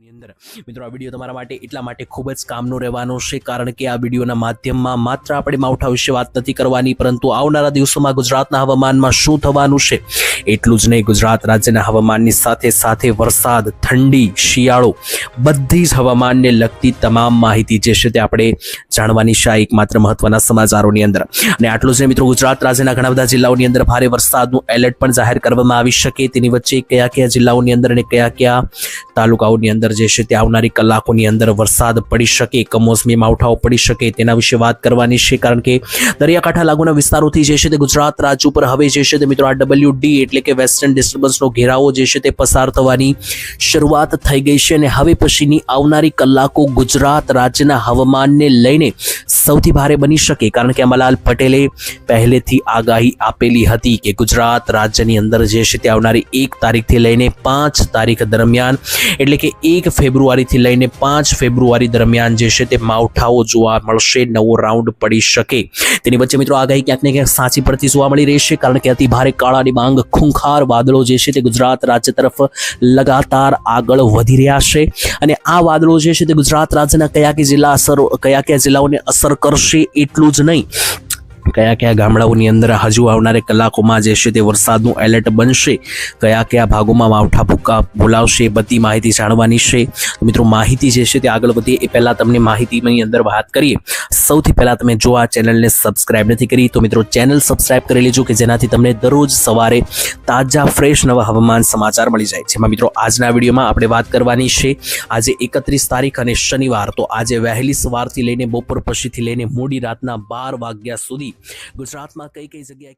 મિત્રો, આ વિડીયો તમારા માટે એટલા માટે ખૂબ જ કામનો રહેવાનો છે, કારણ કે આ વિડીયોના માધ્યમમાં માત્ર આપણે માવઠા વિશે વાત નથી કરવાની, પરંતુ આવનારા દિવસોમાં ગુજરાતના હવામાનમાં શું થવાનું છે એટલું જ નહીં, ગુજરાત રાજ્યના હવામાનની સાથે સાથે વરસાદ, ઠંડી, શિયાળો, બધી જ હવામાનને લગતી તમામ માહિતી જે છે તે આપણે જાણવાની છે એકમાત્ર મહત્વના સમાચારોની અંદર. અને આટલું જ નહીં મિત્રો, ગુજરાત રાજ્યના ઘણા બધા જિલ્લાઓની અંદર ભારે વરસાદનું એલર્ટ પણ જાહેર કરવામાં આવી શકે, તેની વચ્ચે કયા કયા જિલ્લાઓની અંદર અને કયા કયા તાલુકાઓની અંદર જે છે તે આવનારી કલાકોની અંદર વરસાદ પડી શકે, કમોસમી માવઠાઓ પડી શકે, તેના વિશે વાત કરવાની છે, કારણ કે દરિયાકાંઠા લાગુના વિસ્તારોથી જે છે તે ગુજરાત રાજ્ય ઉપર હવે જે છે તે મિત્રો આ WD એટલે કે વેસ્ટર્ન ડિસ્ટર્બન્સનો ઘેરાવો જે છે તે પસાર થવાની શરૂઆત થઈ ગઈ છે. અને હવે પછીની આવનારી કલાકો ગુજરાત રાજ્યના હવામાનને લઈને સૌથી ભારે બની શકે, કારણ કે અંબાલાલ પટેલે પહેલેથી આગાહી આપેલી હતી કે ગુજરાત રાજ્યની અંદર જે છે તે આવનારી 1 તારીખથી લઈને 5 તારીખ દરમિયાન એટલે કે 1 ફેબ્રુઆરીથી લઈને 5 ફેબ્રુઆરી દરમિયાન જે છે તે માવઠાઓ જોવા મળશે, નવો રાઉન્ડ પડી શકે. તેની વચ્ચે મિત્રો આગાહી ક્યાંક ને ક્યાંક સાચી પડતી જોવા મળી રહી છે, કારણ કે અતિ ભારે કાળા ડિબાંગ ખૂંખાર વાદળો જે છે તે ગુજરાત રાજ્ય તરફ લગાતાર આગળ વધી રહ્યા છે. અને આ વાદળો જે છે તે ગુજરાત રાજ્યના કયા કયા જિલ્લાઓને અસર કરશે એટલું જ નહીં, કયા કયા ગામડાઓની અંદર હજુ આવનારે કલાકોમાં જે છે તે વરસાદનું એલર્ટ બનશે, કયા કયા ભાગોમાં માવઠા ભૂકા બોલાવશે, બધી માહિતી જાણવાની છે. તો મિત્રો, માહિતી જે છે તે આગળ વધીએ એ પહેલાં તમને માહિતીની અંદર વાત કરીએ. સૌથી પહેલાં તમે જો આ ચેનલને સબસ્ક્રાઇબ નથી કરી તો મિત્રો ચેનલ સબસ્ક્રાઇબ કરી લેજો, કે જેનાથી તમને દરરોજ સવારે તાજા ફ્રેશ નવા હવામાન સમાચાર મળી જાય. જેમાં મિત્રો આજના વિડીયોમાં આપણે વાત કરવાની છે આજે 31 તારીખ અને શનિવાર, તો આજે વહેલી સવારથી લઈને બપોર પછીથી લઈને મોડી રાતના 12 વાગ્યા સુધી ગુજરાતમાં કઈ કઈ જગ્યાએ